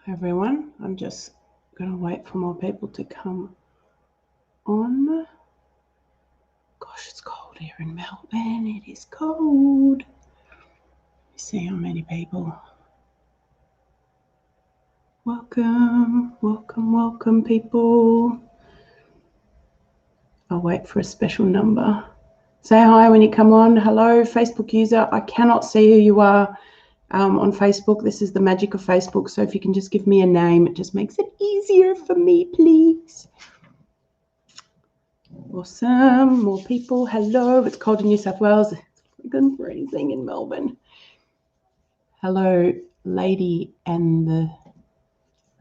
Hi everyone, I'm just going to wait for more people to come on. Gosh, it's cold here in Melbourne. It is cold. Let me see how many people. Welcome, welcome, welcome people. I'll wait for a special number. Say hi when you come on. Hello, Facebook user. I cannot see who you are on Facebook. This is the magic of Facebook. So if you can just give me a name, it just makes it easier for me, please. Awesome. More people. Hello. It's cold in New South Wales. It's freaking freezing in Melbourne. Hello, Lady and the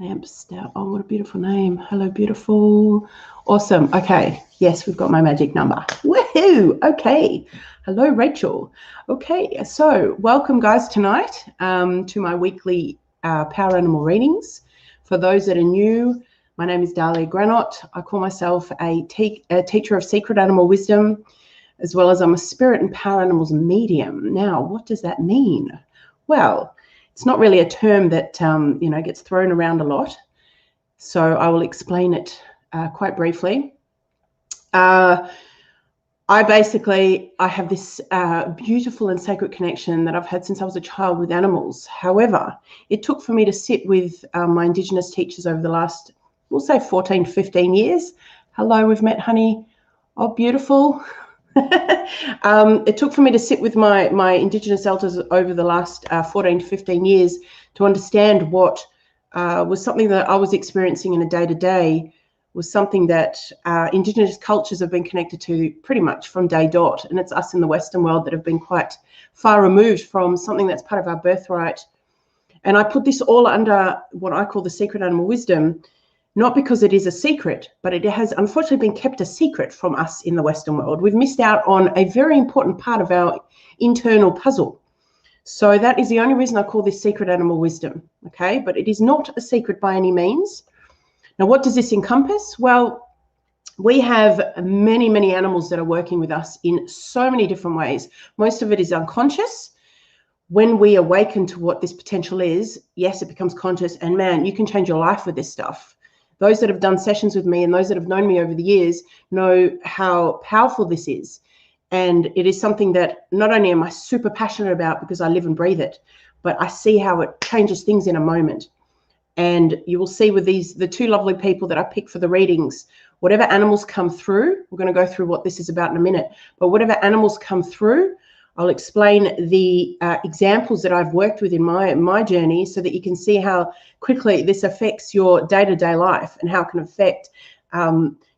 Lamp Stout. Oh, what a beautiful name. Hello, beautiful. Awesome. Okay. Yes, we've got my magic number. Woohoo. Okay. Hello, Rachel. Okay. So welcome, guys, tonight to my weekly Power Animal readings. For those that are new, my name is Dahlia Granot. I call myself a teacher of secret animal wisdom, as well as I'm a spirit and power animals medium. Now, what does that mean? Well, it's not really a term that gets thrown around a lot, so I will explain it quite briefly. I have this beautiful and sacred connection that I've had since I was a child with animals. However, it took for me to sit with my Indigenous teachers over the last, we'll say 14, 15 years. Hello, we've met, honey. Oh, beautiful. It took for me to sit with my Indigenous elders over the last 14 to 15 years to understand what was something that I was experiencing in a day-to-day, was something that Indigenous cultures have been connected to pretty much from day dot. And it's us in the Western world that have been quite far removed from something that's part of our birthright. And I put this all under what I call the secret animal wisdom, not because it is a secret, but it has unfortunately been kept a secret from us in the Western world. We've missed out on a very important part of our internal puzzle. So that is the only reason I call this secret animal wisdom, okay? But it is not a secret by any means. Now, what does this encompass? Well, we have many, many animals that are working with us in so many different ways. Most of it is unconscious. When we awaken to what this potential is, yes, it becomes conscious, and man, you can change your life with this stuff. Those that have done sessions with me and those that have known me over the years know how powerful this is. And it is something that not only am I super passionate about because I live and breathe it, but I see how it changes things in a moment. And you will see with the two lovely people that I pick for the readings, whatever animals come through, we're going to go through what this is about in a minute, but whatever animals come through, I'll explain the examples that I've worked with in my journey so that you can see how quickly this affects your day-to-day life and how it can affect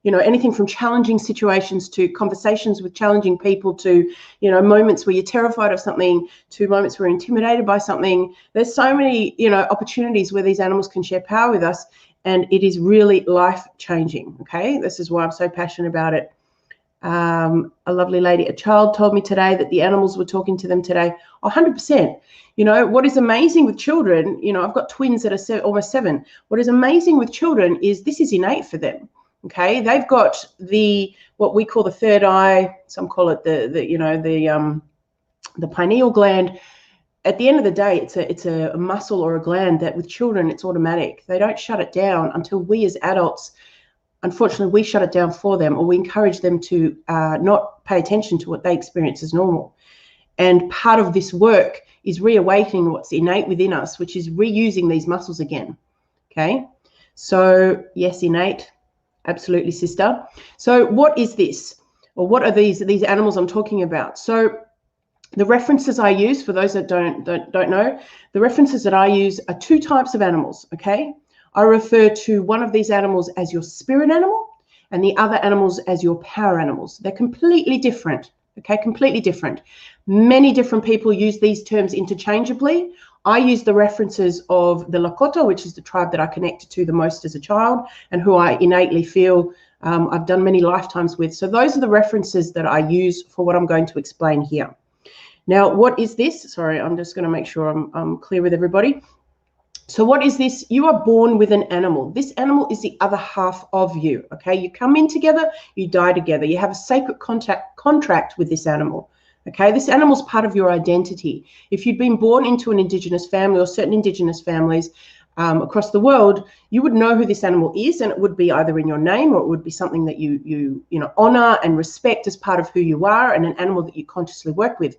anything from challenging situations to conversations with challenging people to, moments where you're terrified of something to moments where you're intimidated by something. There's so many, opportunities where these animals can share power with us, and it is really life-changing, okay? This is why I'm so passionate about it. A lovely lady, a child told me today that the animals were talking to them today. 100%. What is amazing with children, I've got twins that are almost 7. What is amazing with children is this is innate for them. Okay, they've got what we call the third eye. Some call it the pineal gland. At the end of the day, it's a muscle or a gland that with children it's automatic. They don't shut it down until we as adults, unfortunately, we shut it down for them, or we encourage them to not pay attention to what they experience as normal. And part of this work is reawakening what's innate within us, which is reusing these muscles again. Okay, so yes, innate. Absolutely, sister. So what is this? Or what are these animals I'm talking about? So the references I use, for those that don't know, the references that I use are 2 types of animals, okay? I refer to one of these animals as your spirit animal and the other animals as your power animals. They're completely different, okay? Completely different. Many different people use these terms interchangeably. I use the references of the Lakota, which is the tribe that I connected to the most as a child and who I innately feel I've done many lifetimes with. So those are the references that I use for what I'm going to explain here. Now, what is this? Sorry, I'm just going to make sure I'm clear with everybody. So what is this? You are born with an animal. This animal is the other half of you, okay? You come in together, you die together. You have a sacred contract with this animal. Okay, this animal's part of your identity. If you'd been born into an Indigenous family or certain Indigenous families, across the world, you would know who this animal is, and it would be either in your name, or it would be something that you honor and respect as part of who you are, and an animal that you consciously work with.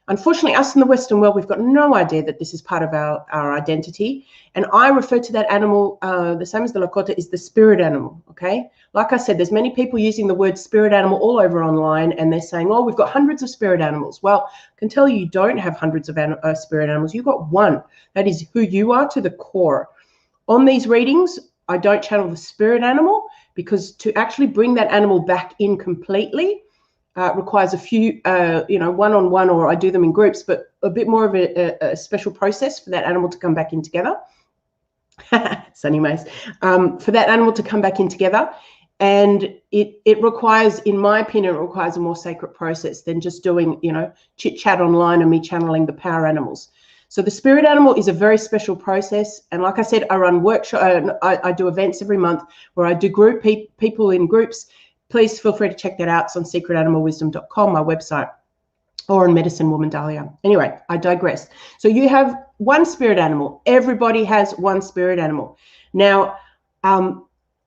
Unfortunately, us in the Western world, we've got no idea that this is part of our identity. And I refer to that animal, the same as the Lakota, is the spirit animal, okay? Like I said, there's many people using the word spirit animal all over online, and they're saying, oh, we've got hundreds of spirit animals. Well, I can tell you don't have hundreds of spirit animals. You've got one. That is who you are to the core. On these readings, I don't channel the spirit animal, because to actually bring that animal back in completely, requires a few, one-on-one, or I do them in groups, but a bit more of a special process for that animal to come back in together. Sunny Mace. For that animal to come back in together. And it requires, in my opinion, it requires a more sacred process than just doing, chit-chat online and me channeling the power animals. So the spirit animal is a very special process. And like I said, I run workshops, I do events every month where I do group people in groups. Please feel free to check that out. It's on secretanimalwisdom.com, my website, or on Medicine Woman Dahlia. Anyway, I digress. So you have one spirit animal. Everybody has one spirit animal. Now,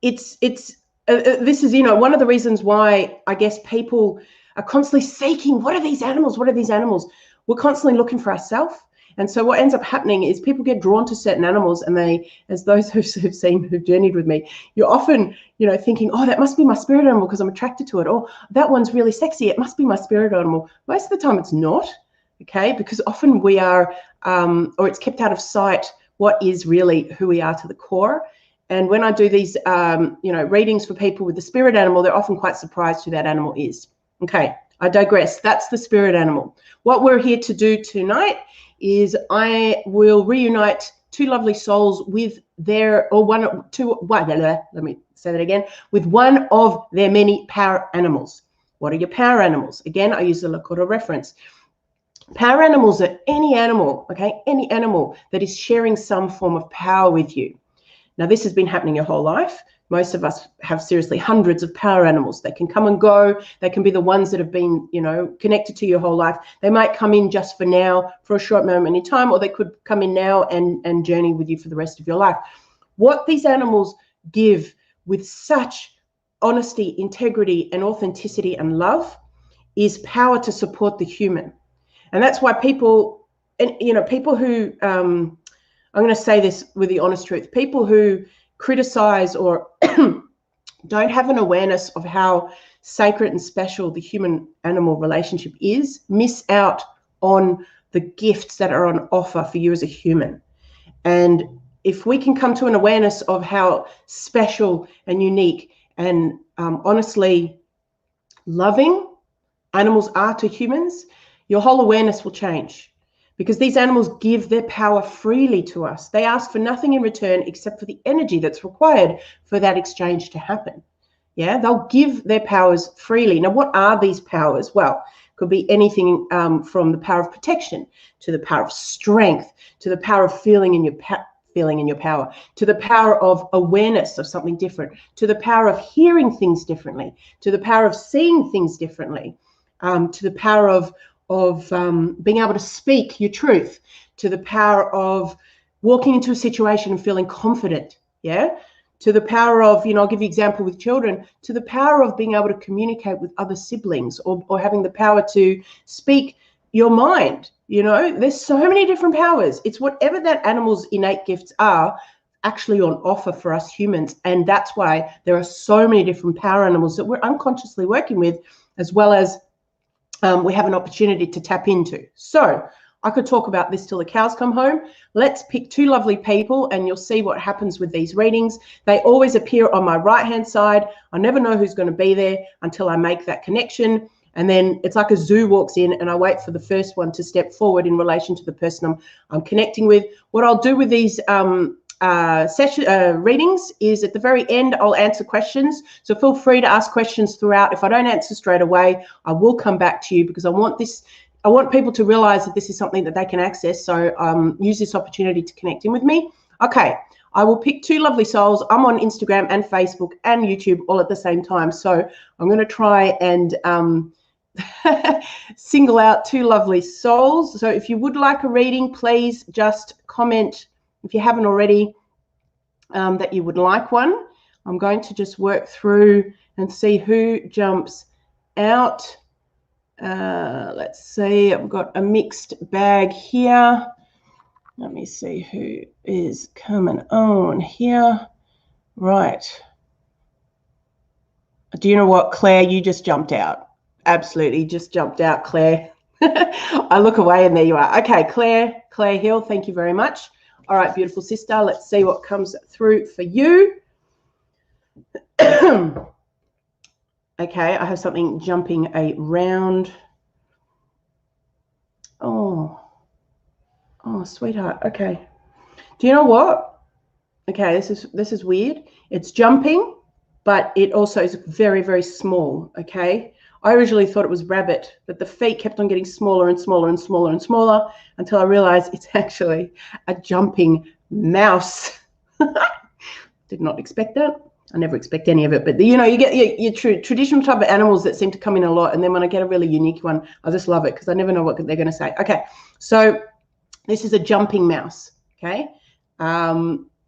this is, one of the reasons why I guess people are constantly seeking, what are these animals? What are these animals? We're constantly looking for ourselves. And so what ends up happening is people get drawn to certain animals, and they, as those who've journeyed with me, you're often, thinking, oh, that must be my spirit animal because I'm attracted to it. Or that one's really sexy. It must be my spirit animal. Most of the time it's not, okay? Because often we are, or it's kept out of sight what is really who we are to the core. And when I do these, readings for people with the spirit animal, they're often quite surprised who that animal is. Okay, I digress. That's the spirit animal. What we're here to do tonight is I will reunite two lovely souls with with one of their many power animals. What are your power animals? Again, I use the Lakota reference. Power animals are any animal, okay? Any animal that is sharing some form of power with you. Now, this has been happening your whole life. Most of us have seriously hundreds of power animals. They can come and go. They can be the ones that have been, connected to your whole life. They might come in just for now, for a short moment in time, or they could come in now and journey with you for the rest of your life. What these animals give with such honesty, integrity, and authenticity and love is power to support the human. And that's why people, people who, I'm going to say this with the honest truth, people who criticize or don't have an awareness of how sacred and special the human-animal relationship is, miss out on the gifts that are on offer for you as a human. And if we can come to an awareness of how special and unique and honestly loving animals are to humans, your whole awareness will change. Because these animals give their power freely to us. They ask for nothing in return except for the energy that's required for that exchange to happen. Yeah, they'll give their powers freely. Now, what are these powers? Well, it could be anything from the power of protection to the power of strength, to the power of feeling in your power, to the power of awareness of something different, to the power of hearing things differently, to the power of seeing things differently, to the power of being able to speak your truth, to the power of walking into a situation and feeling confident, to the power of, I'll give you an example with children, to the power of being able to communicate with other siblings, or having the power to speak your mind. There's so many different powers. It's whatever that animal's innate gifts are actually on offer for us humans. And that's why there are so many different power animals that we're unconsciously working with, as well as we have an opportunity to tap into. So I could talk about this till the cows come home. Let's pick two lovely people and you'll see what happens with these readings. They always appear on my right-hand side. I never know who's going to be there until I make that connection. And then it's like a zoo walks in and I wait for the first one to step forward in relation to the person I'm connecting with. What I'll do with these readings is at the very end, I'll answer questions. So feel free to ask questions throughout. If I don't answer straight away, I will come back to you because I want people to realize that this is something that they can access. So use this opportunity to connect in with me. Okay, I will pick two lovely souls. I'm on Instagram and Facebook and YouTube all at the same time. So I'm going to try and single out two lovely souls. So if you would like a reading, please just comment if you haven't already, that you would like one. I'm going to just work through and see who jumps out. Let's see, I've got a mixed bag here. Let me see who is coming on here. Right. Do you know what, Claire? You just jumped out. Absolutely, just jumped out, Claire. I look away and there you are. Okay, Claire Hill, thank you very much. All right, beautiful sister. Let's see what comes through for you. Okay, I have something jumping around. Oh, sweetheart. Okay. Do you know what? Okay, this is weird. It's jumping, but it also is very, very small. Okay. I originally thought it was rabbit, but the feet kept on getting smaller and smaller and smaller and smaller until I realized it's actually a jumping mouse. Did not expect that. I never expect any of it, but you know, you get your traditional type of animals that seem to come in a lot, and then when I get a really unique one, I just love it because I never know what they're going to say. Okay, so this is a jumping mouse. Okay,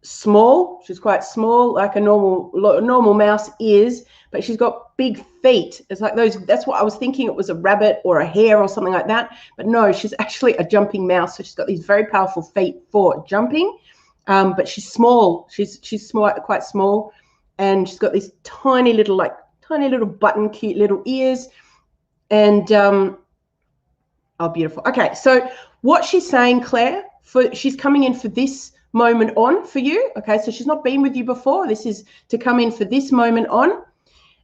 small. She's quite small, like a normal mouse is, but she's got big feet. It's like those. That's what I was thinking. It was a rabbit or a hare or something like that, but no, she's actually a jumping mouse. So she's got these very powerful feet for jumping, but she's small. She's small, quite small. And she's got these tiny little button cute little ears, and oh, beautiful. Okay, so what she's saying, Claire, she's coming in for this moment on for you. Okay, so she's not been with you before. This is to come in for this moment on,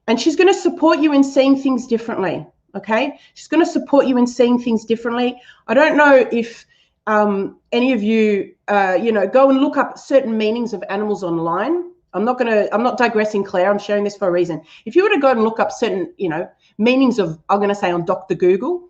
and she's going to support you in seeing things differently. Okay, she's going to support you in seeing things differently. I don't know if any of you, go and look up certain meanings of animals online. I'm not digressing, Claire. I'm sharing this for a reason. If you were to go and look up certain, meanings of, I'm going to say on Dr. Google,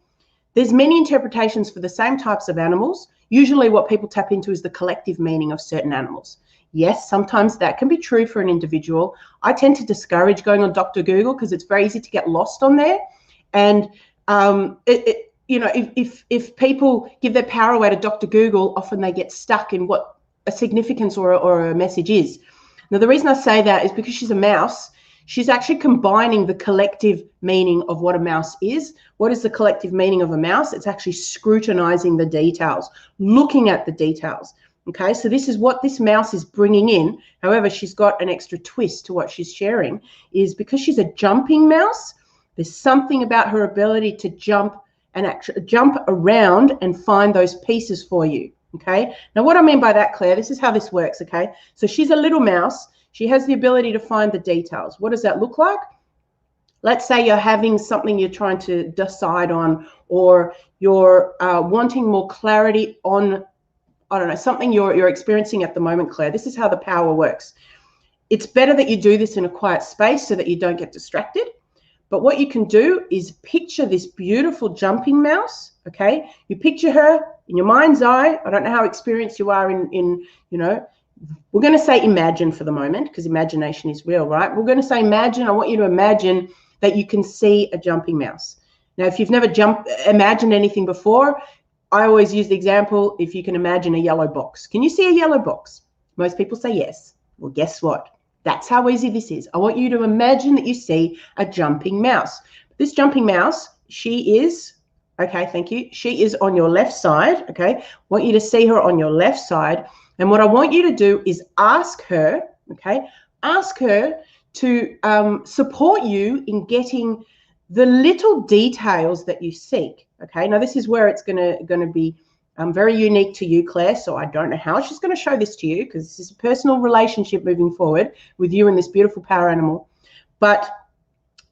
there's many interpretations for the same types of animals. Usually what people tap into is the collective meaning of certain animals. Yes, sometimes that can be true for an individual. I tend to discourage going on Dr. Google because it's very easy to get lost on there. And, if people give their power away to Dr. Google, often they get stuck in what a significance or a message is. Now, the reason I say that is because she's a mouse. She's actually combining the collective meaning of what a mouse is. What is the collective meaning of a mouse? It's actually scrutinizing the details, looking at the details. Okay, so this is what this mouse is bringing in. However, she's got an extra twist to what she's sharing, is because she's a jumping mouse, there's something about her ability to jump and actually jump around and find those pieces for you. Okay, now what I mean by that, Claire, this is how this works. Okay, so she's a little mouse. She has the ability to find the details. What does that look like? Let's say you're having something you're trying to decide on, or you're wanting more clarity on, I don't know, something you're experiencing at the moment, Claire. This is how the power works. It's better that you do this in a quiet space so that you don't get distracted. But what you can do is picture this beautiful jumping mouse. Okay, you picture her in your mind's eye. I don't know how experienced you are in we're going to say imagine for the moment, because imagination is real, right? We're going to say imagine. I want you to imagine that you can see a jumping mouse. Now, if you've never imagined anything before, I always use the example, if you can imagine a yellow box. Can you see a yellow box? Most people say yes. Well, guess what? That's how easy this is. I want you to imagine that you see a jumping mouse. This jumping mouse, she is, okay, thank you. She is on your left side, okay? I want you to see her on your left side. And what I want you to do is ask her, okay? Ask her to support you in getting the little details that you seek, okay? Now, this is where it's gonna be very unique to you, Claire, so I don't know how she's going to show this to you, because this is a personal relationship moving forward with you and this beautiful power animal. But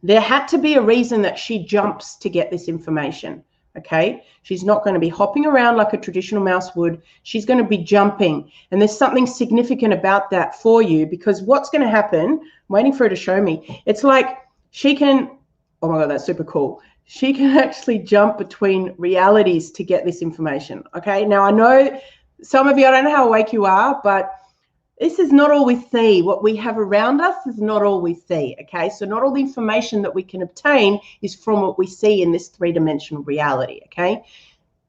there had to be a reason that she jumps to get this information, okay? She's not going to be hopping around like a traditional mouse would. She's going to be jumping, and there's something significant about that for you, because what's going to happen, I'm waiting for her to show me, it's like she can, oh my God, that's super cool. She can actually jump between realities to get this information, okay? Now, I know some of you, I don't know how awake you are, but this is not all we see. What we have around us is not all we see, okay? So not all the information that we can obtain is from what we see in this three-dimensional reality, okay?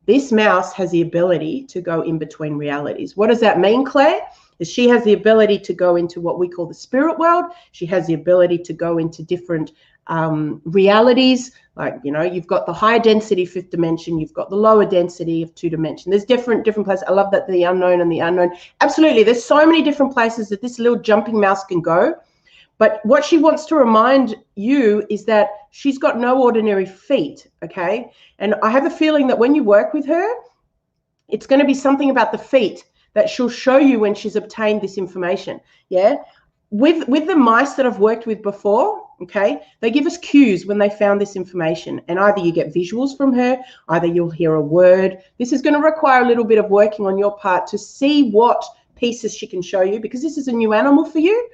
This mouse has the ability to go in between realities. What does that mean, Claire? Is she has the ability to go into what we call the spirit world. She has the ability to go into different realities. Like, you know, you've got the higher density 5th dimension, you've got the lower density of 2 dimension. There's different places. I love that, the unknown and the unknown. Absolutely, there's so many different places that this little jumping mouse can go. But what she wants to remind you is that she's got no ordinary feet, okay? And I have a feeling that when you work with her, it's going to be something about the feet that she'll show you when she's obtained this information, yeah? With the mice that I've worked with before, okay, they give us cues when they found this information, and either you get visuals from her, either you'll hear a word. This is going to require a little bit of working on your part to see what pieces she can show you, because this is a new animal for you.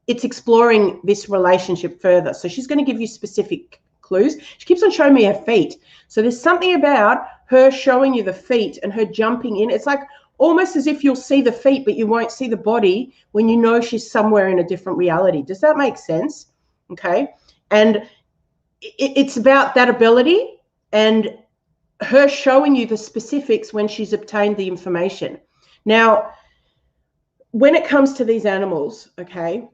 It's exploring this relationship further. So she's going to give you specific clues. She keeps on showing me her feet. So there's something about her showing you the feet and her jumping in. It's like almost as if you'll see the feet, but you won't see the body when you know she's somewhere in a different reality. Does that make sense? Okay. And it's about that ability and her showing you the specifics when she's obtained the information. Now, when it comes to these animals, okay,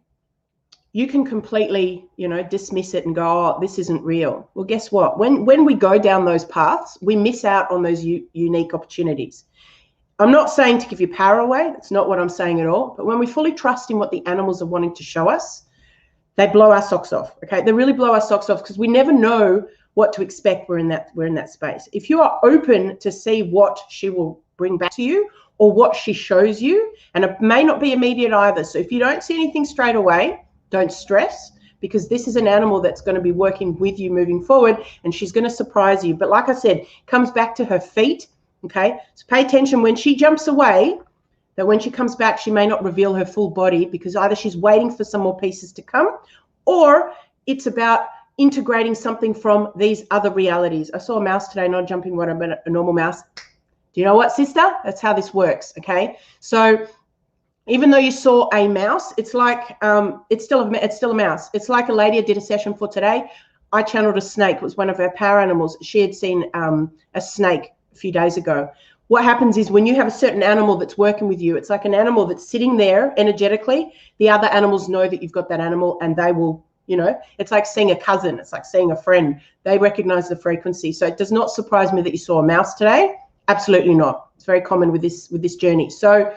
you can completely, you know, dismiss it and go, oh, this isn't real. Well, guess what? When we go down those paths, we miss out on those unique opportunities. I'm not saying to give your power away. That's not what I'm saying at all. But when we fully trust in what the animals are wanting to show us, they blow our socks off, okay? They really blow our socks off because we never know what to expect. We're in that space. If you are open to see what she will bring back to you or what she shows you, and it may not be immediate either. So if you don't see anything straight away, don't stress, because this is an animal that's going to be working with you moving forward, and she's going to surprise you. But like I said, comes back to her feet, okay? So pay attention when she jumps away, that when she comes back, she may not reveal her full body, because either she's waiting for some more pieces to come, or it's about integrating something from these other realities. I saw a mouse today, not jumping one, but a normal mouse. Do you know what, sister? That's how this works, okay? So even though you saw a mouse, it's like it's still a mouse. It's like a lady I did a session for today. I channeled a snake. It was one of her power animals. She had seen a snake a few days ago. What happens is when you have a certain animal that's working with you, it's like an animal that's sitting there energetically. The other animals know that you've got that animal, and they will, you know, it's like seeing a cousin. It's like seeing a friend. They recognize the frequency. So it does not surprise me that you saw a mouse today. Absolutely not. It's very common with this journey. So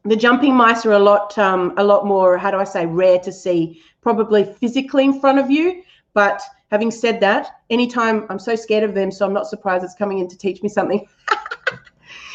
the jumping mice are a lot more, how do I say, rare to see, probably physically in front of you. But having said that, anytime, I'm so scared of them, so I'm not surprised it's coming in to teach me something.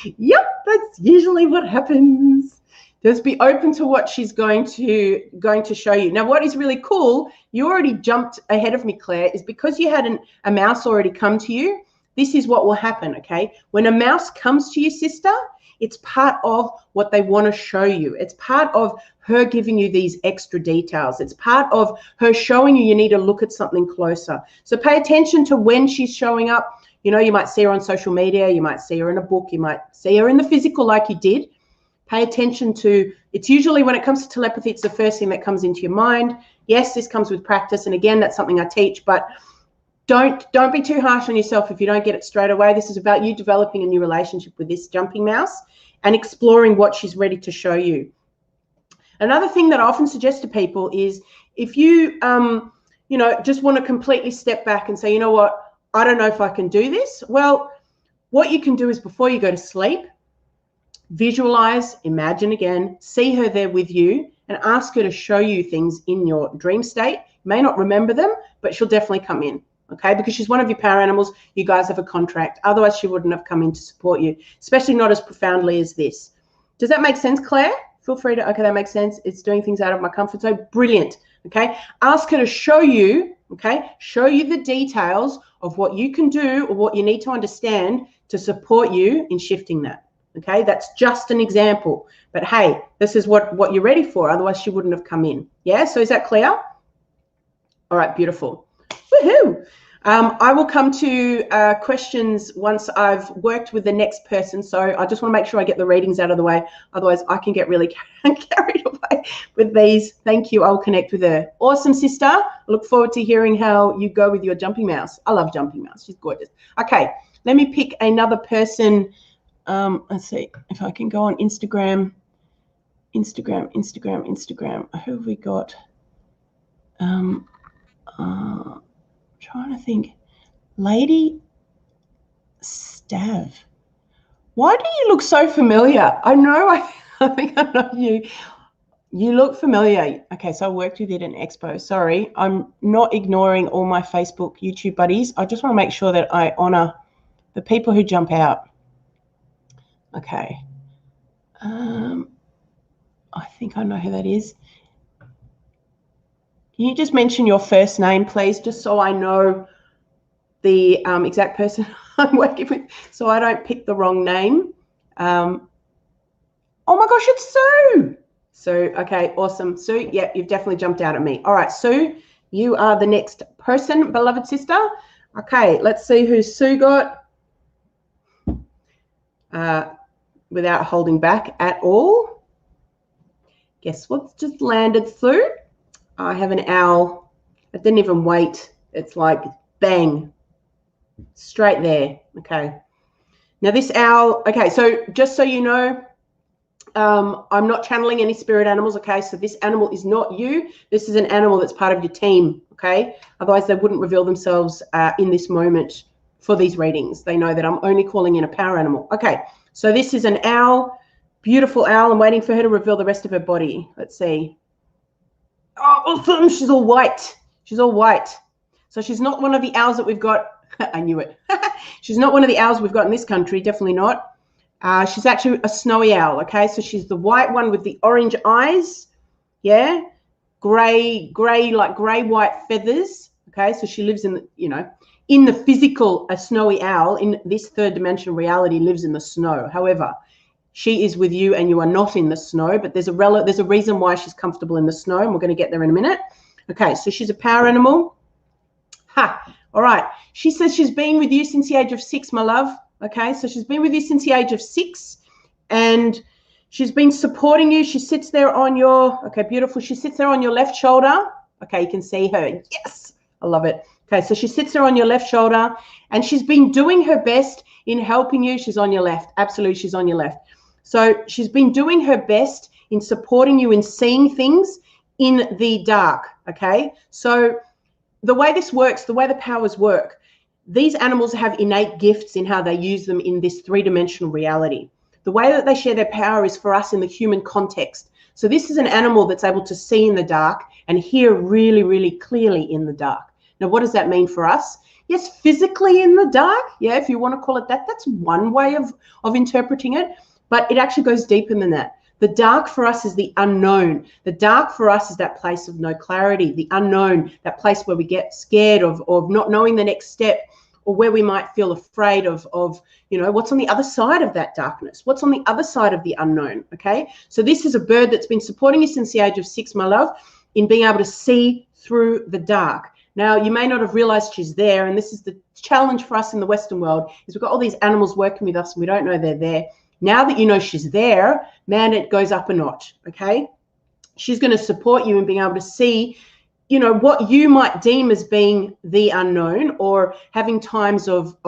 Yep, that's usually what happens. Just be open to what she's going to show you. Now, what is really cool, you already jumped ahead of me, Claire, is because you had a mouse already come to you, this is what will happen, okay? When a mouse comes to you, sister, it's part of what they want to show you. It's part of her giving you these extra details. It's part of her showing you need to look at something closer. So pay attention to when she's showing up. You know, you might see her on social media. You might see her in a book. You might see her in the physical like you did. Pay attention to, it's usually when it comes to telepathy, it's the first thing that comes into your mind. Yes, this comes with practice. And again, that's something I teach, but don't be too harsh on yourself if you don't get it straight away. This is about you developing a new relationship with this jumping mouse and exploring what she's ready to show you. Another thing that I often suggest to people is if you, you know, just want to completely step back and say, you know what, I don't know if I can do this. Well, what you can do is before you go to sleep, visualize, imagine again, see her there with you and ask her to show you things in your dream state. You may not remember them, but she'll definitely come in. Okay, because she's one of your power animals. You guys have a contract. Otherwise, she wouldn't have come in to support you, especially not as profoundly as this. Does that make sense, Claire? Feel free to, okay, that makes sense. It's doing things out of my comfort zone. Brilliant. Okay, ask her to show you, okay, show you the details of what you can do or what you need to understand to support you in shifting that. Okay, that's just an example. But hey, this is what you're ready for. Otherwise, she wouldn't have come in. Yeah, so is that clear? All right, beautiful. Woohoo! I will come to questions once I've worked with the next person. So I just want to make sure I get the readings out of the way. Otherwise, I can get really carried away with these. Thank you. I'll connect with her. Awesome, sister. I look forward to hearing how you go with your jumping mouse. I love jumping mouse. She's gorgeous. Okay, Let me pick another person. Let's see if I can go on Instagram. Instagram. Who have we got? Trying to think. Lady Stav. Why do you look so familiar? I know, I think I know you. You look familiar. Okay, so I worked with you at an expo. Sorry, I'm not ignoring all my Facebook, YouTube buddies. I just want to make sure that I honor the people who jump out. Okay. I think I know who that is. Can you just mention your first name, please, just so I know the exact person I'm working with, so I don't pick the wrong name. Oh my gosh, it's Sue. Sue, okay, awesome. Sue, yeah, you've definitely jumped out at me. All right, Sue, you are the next person, beloved sister. Okay, let's see who Sue got. Without holding back at all. Guess what's just landed, Sue? I have an owl. I didn't even wait. It's like bang, straight there. Okay. Now this owl, okay, so just so you know, I'm not channeling any spirit animals, okay? So this animal is not you. This is an animal that's part of your team, okay? Otherwise, they wouldn't reveal themselves in this moment for these readings. They know that I'm only calling in a power animal. Okay, so this is an owl, beautiful owl. I'm waiting for her to reveal the rest of her body. Let's see. Oh, awesome. She's all white. She's all white. So she's not one of the owls that we've got. I knew it. She's not one of the owls we've got in this country, definitely not. She's actually a snowy owl, okay? So she's the white one with the orange eyes, yeah? Gray, like gray-white feathers, okay? So she lives in, the, you know, in the physical, a snowy owl in this third-dimensional reality lives in the snow. However, she is with you and you are not in the snow, but there's a reason why she's comfortable in the snow, and we're going to get there in a minute. Okay, so she's a power animal. Ha, all right. She says she's been with you since the age of 6, my love. Okay, so she's been with you since the age of 6, and she's been supporting you. She sits there on your, okay, beautiful. She sits there on your left shoulder. Okay, you can see her. Yes, I love it. Okay, so she sits there on your left shoulder, and she's been doing her best in helping you. She's on your left. Absolutely, she's on your left. So she's been doing her best in supporting you in seeing things in the dark, okay? So the way this works, the way the powers work, these animals have innate gifts in how they use them in this three-dimensional reality. The way that they share their power is for us in the human context. So this is an animal that's able to see in the dark and hear really, really clearly in the dark. Now, what does that mean for us? Yes, physically in the dark. Yeah, if you want to call it that, that's one way of interpreting it. But it actually goes deeper than that. The dark for us is the unknown. The dark for us is that place of no clarity, the unknown, that place where we get scared of not knowing the next step, or where we might feel afraid of, you know, what's on the other side of that darkness? What's on the other side of the unknown, okay? So this is a bird that's been supporting you since the age of 6, my love, in being able to see through the dark. Now, you may not have realized she's there, and this is the challenge for us in the Western world, is we've got all these animals working with us, and we don't know they're there. Now that you know she's there, man, it goes up a notch, okay? She's going to support you in being able to see, you know, what you might deem as being the unknown, or having times of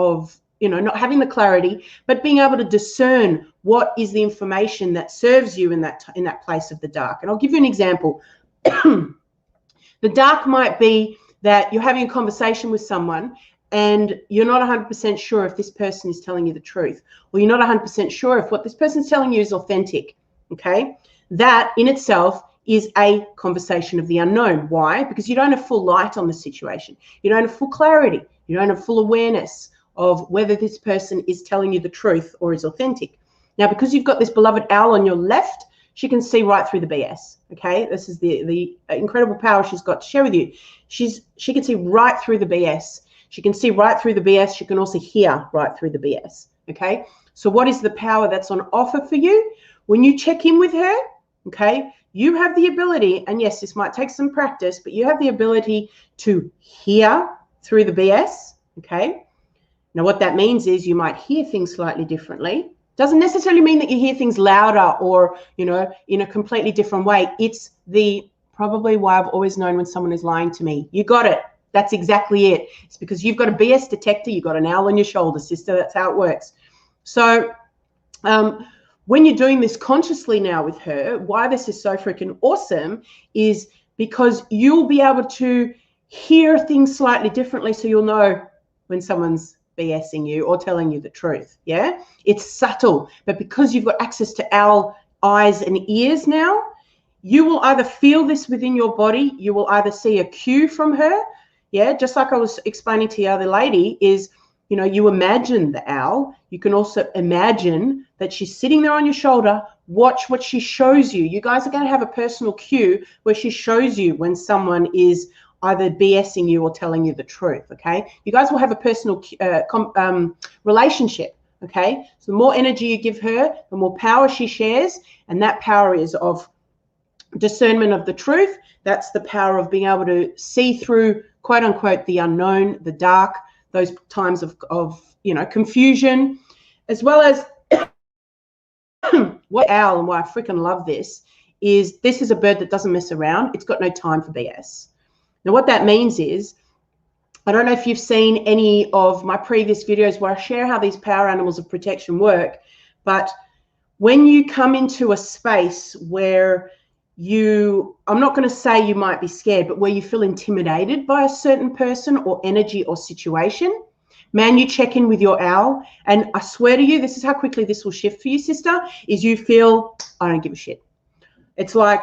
you know, not having the clarity, but being able to discern what is the information that serves you in that place of the dark. And I'll give you an example. The dark might be that you're having a conversation with someone and you're not 100% sure if this person is telling you the truth, or you're not 100% sure if what this person's telling you is authentic, okay? That in itself is a conversation of the unknown. Why? Because you don't have full light on the situation. You don't have full clarity. You don't have full awareness of whether this person is telling you the truth or is authentic. Now, because you've got this beloved owl on your left, she can see right through the BS, okay? This is the incredible power she's got to share with you. She can see right through the BS. She can see right through the BS. She can also hear right through the BS, okay? So what is the power that's on offer for you? When you check in with her, okay, you have the ability, and yes, this might take some practice, but you have the ability to hear through the BS, okay? Now, what that means is you might hear things slightly differently. Doesn't necessarily mean that you hear things louder or, you know, in a completely different way. It's probably why I've always known when someone is lying to me. You got it. That's exactly it. It's because you've got a BS detector, you've got an owl on your shoulder, sister. That's how it works. So when you're doing this consciously now with her, why this is so freaking awesome is because you'll be able to hear things slightly differently, so you'll know when someone's BSing you or telling you the truth. Yeah, it's subtle, but because you've got access to owl eyes and ears now, you will either feel this within your body, you will either see a cue from her. Yeah, just like I was explaining to the other lady, is, you know, you imagine the owl. You can also imagine that she's sitting there on your shoulder. Watch what she shows you. You guys are going to have a personal cue where she shows you when someone is either BSing you or telling you the truth, okay? You guys will have a personal relationship, okay? So the more energy you give her, the more power she shares, and that power is of discernment of the truth. That's the power of being able to see through, quote unquote, the unknown, the dark, those times of you know, confusion, as well as what owl, and why I freaking love this is a bird that doesn't mess around. It's got no time for BS. Now, what that means is, I don't know if you've seen any of my previous videos where I share how these power animals of protection work, but when you come into a space where I'm not going to say you might be scared, but where you feel intimidated by a certain person or energy or situation, man, you check in with your owl, and I swear to you, this is how quickly this will shift for you, sister, is you feel, I don't give a shit. It's like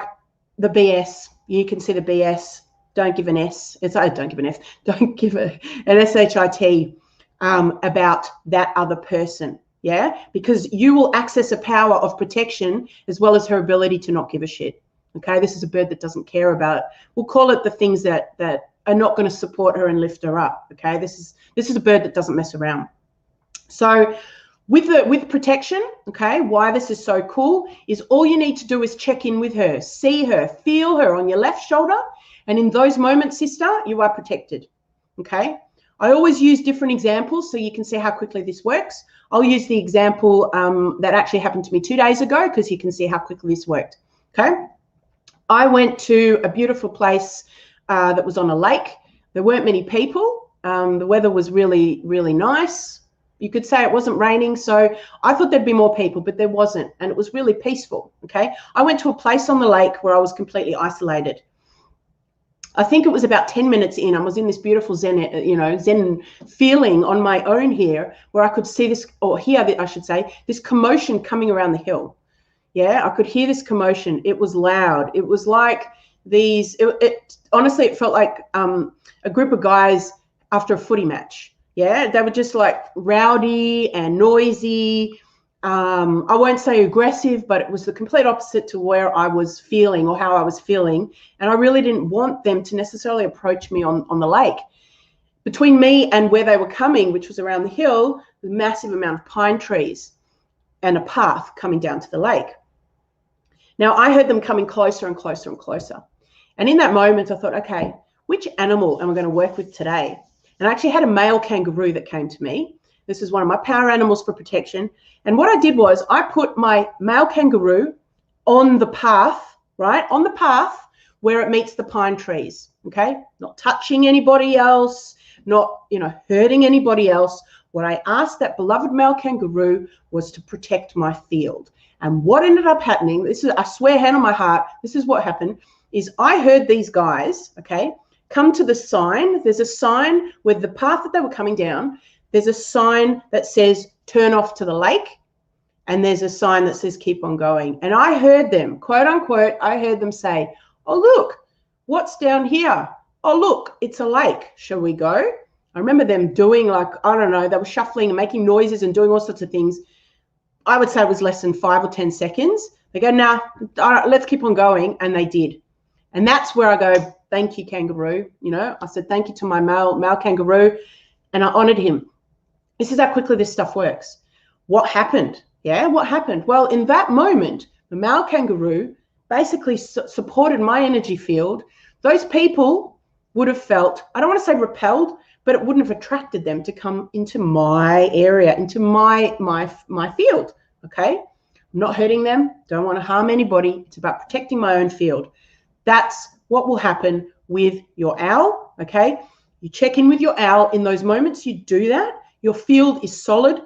the BS. You can see the BS. Don't give an S. Don't give an F. Don't give an SHIT about that other person. Yeah, because you will access a power of protection as well as her ability to not give a shit. Okay, this is a bird that doesn't care about, we'll call it the things that are not going to support her and lift her up. Okay, this is a bird that doesn't mess around. So with protection, okay, why this is so cool is all you need to do is check in with her, see her, feel her on your left shoulder, and in those moments, sister, you are protected. Okay, I always use different examples so you can see how quickly this works. I'll use the example that actually happened to me 2 days ago because you can see how quickly this worked. Okay, I went to a beautiful place that was on a lake. There weren't many people. The weather was really, really nice. You could say it wasn't raining, so I thought there'd be more people, but there wasn't, and it was really peaceful. Okay, I went to a place on the lake where I was completely isolated. I think it was about 10 minutes in, I was in this beautiful Zen, Zen feeling on my own here, where I could see this, or hear, I should say, this commotion coming around the hill. Yeah, I could hear this commotion. It was loud. It was like honestly, it felt like a group of guys after a footy match. Yeah, they were just like rowdy and noisy. I won't say aggressive, but it was the complete opposite to where I was feeling or how I was feeling. And I really didn't want them to necessarily approach me on the lake. Between me and where they were coming, which was around the hill, a massive amount of pine trees and a path coming down to the lake. Now, I heard them coming closer and closer and closer. And in that moment, I thought, okay, which animal am I going to work with today? And I actually had a male kangaroo that came to me. This is one of my power animals for protection. And what I did was I put my male kangaroo on the path, right? On the path where it meets the pine trees, okay? Not touching anybody else, not, hurting anybody else. What I asked that beloved male kangaroo was to protect my field. And what ended up happening, this is, I swear, hand on my heart, this is what happened, is I heard these guys, okay, come to the sign. There's a sign with the path that they were coming down. There's a sign that says, turn off to the lake. And there's a sign that says, keep on going. And I heard them, quote unquote, I heard them say, oh, look, what's down here? Oh, look, it's a lake. Shall we go? I remember them doing like, I don't know, they were shuffling and making noises and doing all sorts of things. I would say it was less than 5 or 10 seconds. They go, nah, let's keep on going. And they did. And that's where I go, thank you, kangaroo. I said, thank you to my male kangaroo. And I honored him. This is how quickly this stuff works. What happened? Yeah, what happened? Well, in that moment, the male kangaroo basically supported my energy field. Those people would have felt, I don't want to say repelled, but it wouldn't have attracted them to come into my area, into my field, okay? I'm not hurting them, don't want to harm anybody. It's about protecting my own field. That's what will happen with your owl, okay? You check in with your owl. In those moments you do that, your field is solid.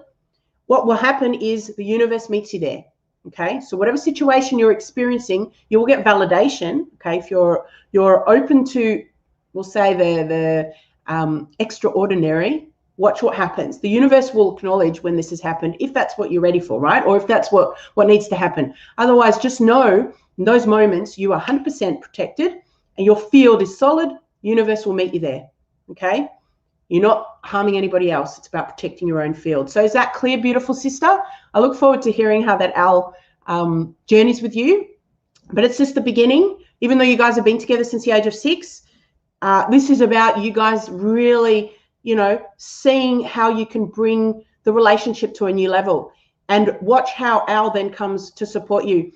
What will happen is the universe meets you there. Okay, so whatever situation you're experiencing, you will get validation. Okay, if you're open to, we'll say the extraordinary, watch what happens. The universe will acknowledge when this has happened, if that's what you're ready for, right? Or if that's what needs to happen. Otherwise, just know in those moments you are 100% protected and your field is solid. Universe will meet you there. Okay, you're not harming anybody else. It's about protecting your own field. So is that clear, beautiful sister? I look forward to hearing how that owl journeys with you. But it's just the beginning. Even though you guys have been together since the age of 6, this is about you guys really, you know, seeing how you can bring the relationship to a new level. And watch how owl then comes to support you.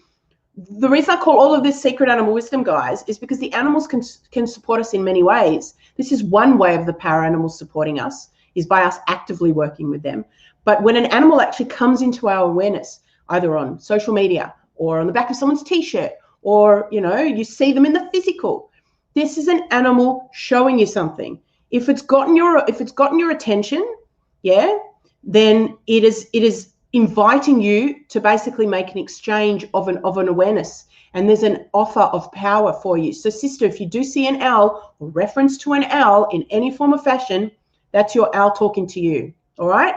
The reason I call all of this secret animal wisdom, guys, is because the animals can support us in many ways. This is one way of the power animals supporting us, is by us actively working with them. But when an animal actually comes into our awareness, either on social media or on the back of someone's t-shirt, or, you know, you see them in the physical, this is an animal showing you something. If it's gotten your attention, yeah, then it is inviting you to basically make an exchange of an awareness, and there's an offer of power for you. So sister, if you do see an owl or reference to an owl in any form of fashion, that's your owl talking to you. All right,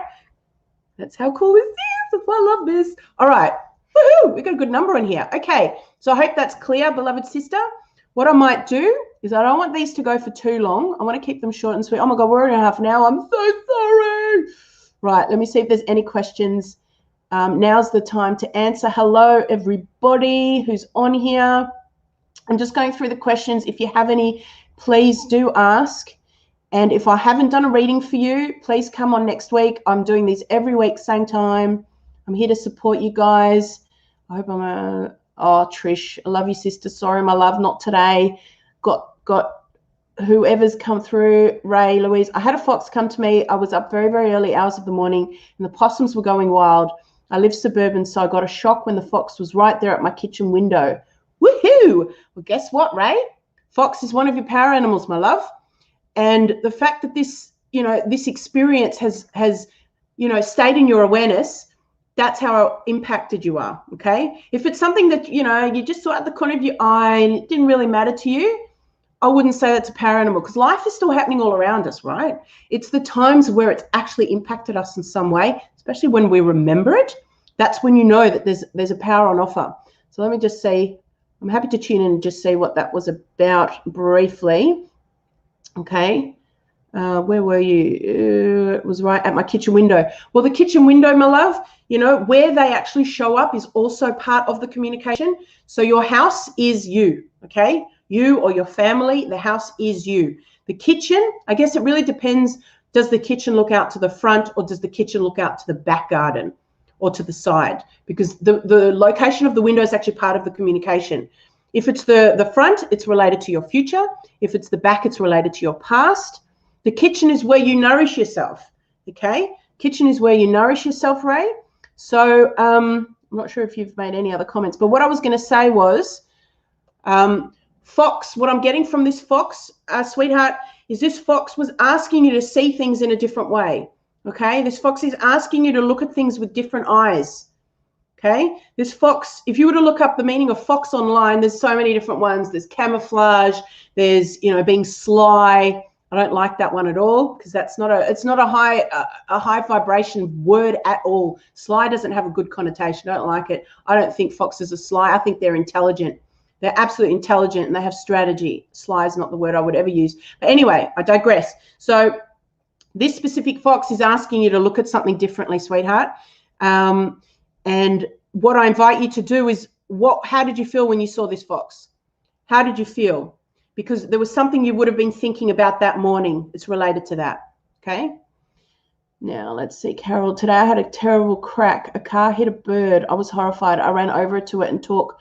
that's how cool this is. That's why I love this. All right, woohoo, we got a good number in here. Okay, so I hope that's clear, beloved sister. What I might do is, I don't want these to go for too long. I want to keep them short and sweet. Oh my God, we're already at half an hour. I'm so sorry. Right, let me see if there's any questions. Now's the time to answer. Hello, everybody who's on here. I'm just going through the questions. If you have any, please do ask. And if I haven't done a reading for you, please come on next week. I'm doing these every week, same time. I'm here to support you guys. I hope I'm oh, Trish, I love you, sister. Sorry, my love, not today. Got whoever's come through, Ray, Louise. I had a fox come to me. I was up very, very early hours of the morning, and the possums were going wild. I live suburban, so I got a shock when the fox was right there at my kitchen window. Woohoo! Well, guess what, Ray? Fox is one of your power animals, my love. And the fact that this, you know, this experience has, you know, stayed in your awareness, that's how impacted you are, okay? If it's something that, you know, you just saw at the corner of your eye and it didn't really matter to you, I wouldn't say that's a power animal, because life is still happening all around us, right? It's the times where it's actually impacted us in some way, especially when we remember it. That's when you know that there's a power on offer. So let me just say, I'm happy to tune in and just see what that was about briefly. Okay. Where were you? It was right at my kitchen window. Well, the kitchen window, my love, you know, where they actually show up is also part of the communication. So your house is you, okay? You or your family, the house is you. The kitchen, I guess it really depends. Does the kitchen look out to the front, or does the kitchen look out to the back garden or to the side? Because the location of the window is actually part of the communication. If it's the front, it's related to your future. If it's the back, it's related to your past. The kitchen is where you nourish yourself, okay? Kitchen is where you nourish yourself, Ray. So I'm not sure if you've made any other comments, but what I was going to say was, fox, what I'm getting from this fox, sweetheart, is this fox was asking you to see things in a different way, okay? This fox is asking you to look at things with different eyes, okay? This fox, if you were to look up the meaning of fox online, there's so many different ones. There's camouflage, there's, you know, being sly. I don't like that one at all, because that's not it's not a high vibration word at all. Sly doesn't have a good connotation. I don't like it. I don't think foxes are sly. I think they're intelligent. They're absolutely intelligent and they have strategy. Sly is not the word I would ever use. But anyway, I digress. So this specific fox is asking you to look at something differently, sweetheart. And what I invite you to do is, how did you feel when you saw this fox? How did you feel? Because there was something you would have been thinking about that morning. It's related to that, okay? Now, let's see, Carol. Today I had a terrible crack. A car hit a bird. I was horrified. I ran over to it and took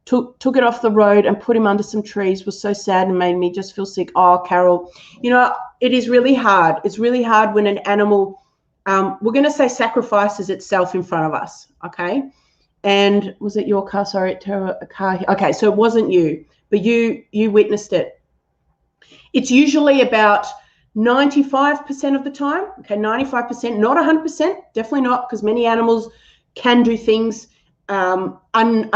it off the road and put him under some trees. It was so sad and made me just feel sick. Oh, Carol, you know, it is really hard. It's really hard when an animal, we're going to say, sacrifices itself in front of us, okay? And was it your car? Sorry, a car. Okay, so it wasn't you, but you witnessed it. It's usually about 95% of the time, okay, 95%, not 100%, definitely not, because many animals can do things, you know, I'm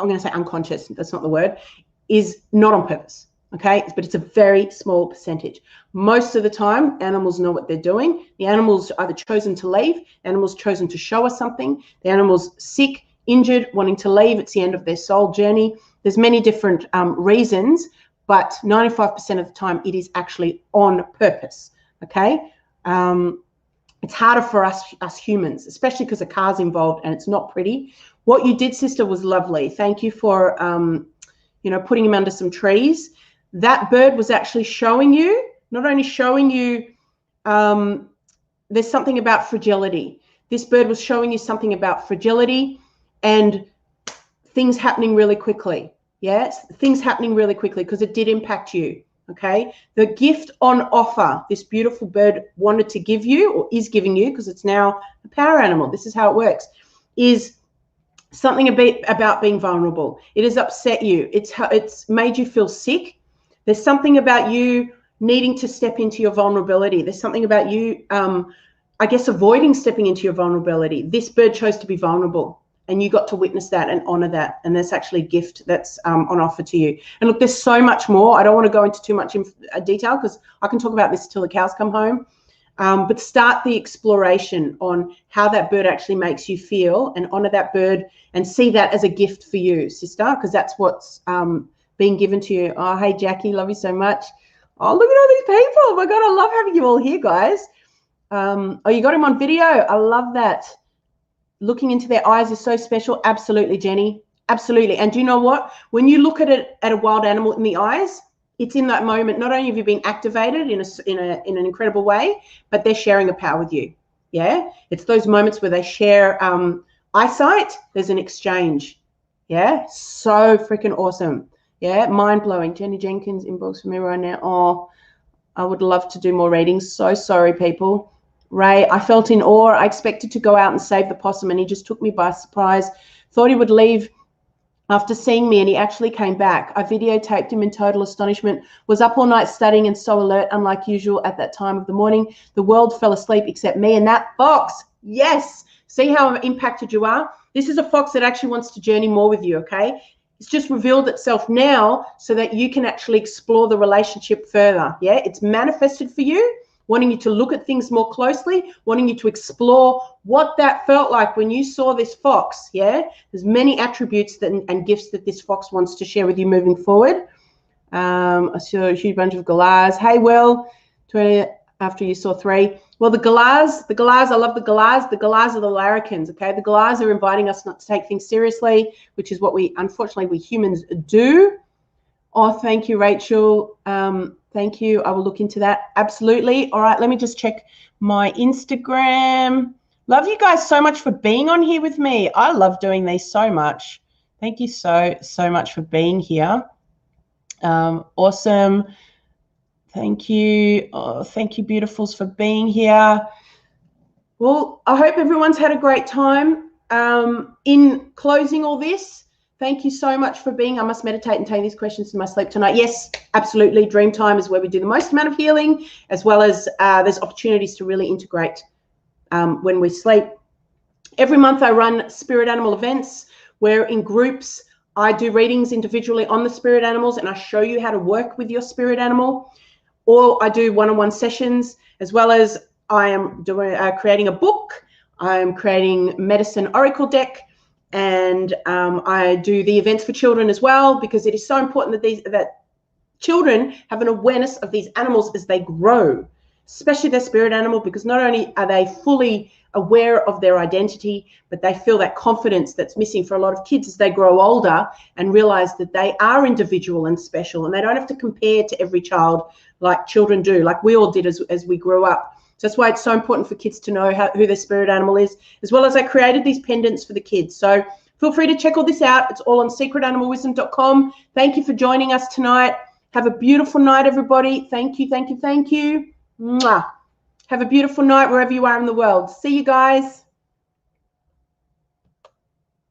going to say unconscious, that's not the word, is not on purpose, okay? But it's a very small percentage. Most of the time, animals know what they're doing. The animal's either chosen to leave, the animal's chosen to show us something, the animal's sick, injured, wanting to leave. It's the end of their soul journey. There's many different reasons, but 95% of the time, it is actually on purpose, okay? It's harder for us humans, especially because a car's involved and it's not pretty. What you did, sister, was lovely. Thank you for, you know, putting him under some trees. That bird was actually showing you, not only showing you, there's something about fragility. This bird was showing you something about fragility and things happening really quickly. Yes, things happening really quickly because it did impact you. Okay, the gift on offer this beautiful bird wanted to give you, or is giving you, because it's now a power animal, this is how it works, is something a bit about being vulnerable. It has upset you. It's made you feel sick. There's something about you needing to step into your vulnerability. There's something about you, I guess, avoiding stepping into your vulnerability. This bird chose to be vulnerable, and you got to witness that and honor that. And that's actually a gift that's on offer to you. And look, there's so much more. I don't want to go into too much detail because I can talk about this till the cows come home. But start the exploration on how that bird actually makes you feel, and honor that bird and see that as a gift for you, sister, because that's what's being given to you. Oh, hey, Jackie, love you so much. Oh, look at all these people. Oh my God, I love having you all here, guys. Oh, you got him on video. I love that. Looking into their eyes is so special. Absolutely, Jenny. Absolutely. And do you know what? When you look at it, at a wild animal in the eyes, it's in that moment. Not only have you been activated in an incredible way, but they're sharing a power with you. Yeah. It's those moments where they share eyesight. There's an exchange. Yeah. So freaking awesome. Yeah. Mind blowing. Jenny Jenkins inbox for me right now. Oh, I would love to do more readings. So sorry, people. Ray, I felt in awe. I expected to go out and save the possum, and he just took me by surprise. Thought he would leave after seeing me, and he actually came back. I videotaped him in total astonishment. Was up all night studying and so alert, unlike usual at that time of the morning. The world fell asleep except me and that fox. Yes. See how impacted you are? This is a fox that actually wants to journey more with you, okay? It's just revealed itself now so that you can actually explore the relationship further. Yeah, it's manifested for you, wanting you to look at things more closely, wanting you to explore what that felt like when you saw this fox. Yeah, there's many attributes and gifts that this fox wants to share with you moving forward. I saw a huge bunch of galahs. Hey, Will, 20 after you saw 3. Well, the galahs, I love the galahs. The galahs are the larrikins, okay? The galahs are inviting us not to take things seriously, which is what unfortunately, we humans do. Oh, thank you, Rachel. Thank you. I will look into that. Absolutely. All right, let me just check my Instagram. Love you guys so much for being on here with me. I love doing these so much. Thank you so much for being here. Awesome. Thank you. Oh, thank you, beautifuls, for being here. Well, I hope everyone's had a great time. In closing all this, thank you so much for being. I must meditate and take these questions in my sleep tonight. Yes, absolutely. Dream time is where we do the most amount of healing, as well as there's opportunities to really integrate when we sleep. Every month I run spirit animal events where in groups I do readings individually on the spirit animals, and I show you how to work with your spirit animal. Or I do one-on-one sessions, as well as I am doing creating a book. I'm creating medicine oracle deck. And I do the events for children as well, because it is so important that children have an awareness of these animals as they grow, especially their spirit animal, because not only are they fully aware of their identity, but they feel that confidence that's missing for a lot of kids as they grow older and realize that they are individual and special, and they don't have to compare to every child like children do, like we all did as we grew up. So that's why it's so important for kids to know who their spirit animal is, as well as I created these pendants for the kids. So feel free to check all this out. It's all on secretanimalwisdom.com. Thank you for joining us tonight. Have a beautiful night, everybody. Thank you, thank you, thank you. Mwah. Have a beautiful night wherever you are in the world. See you guys.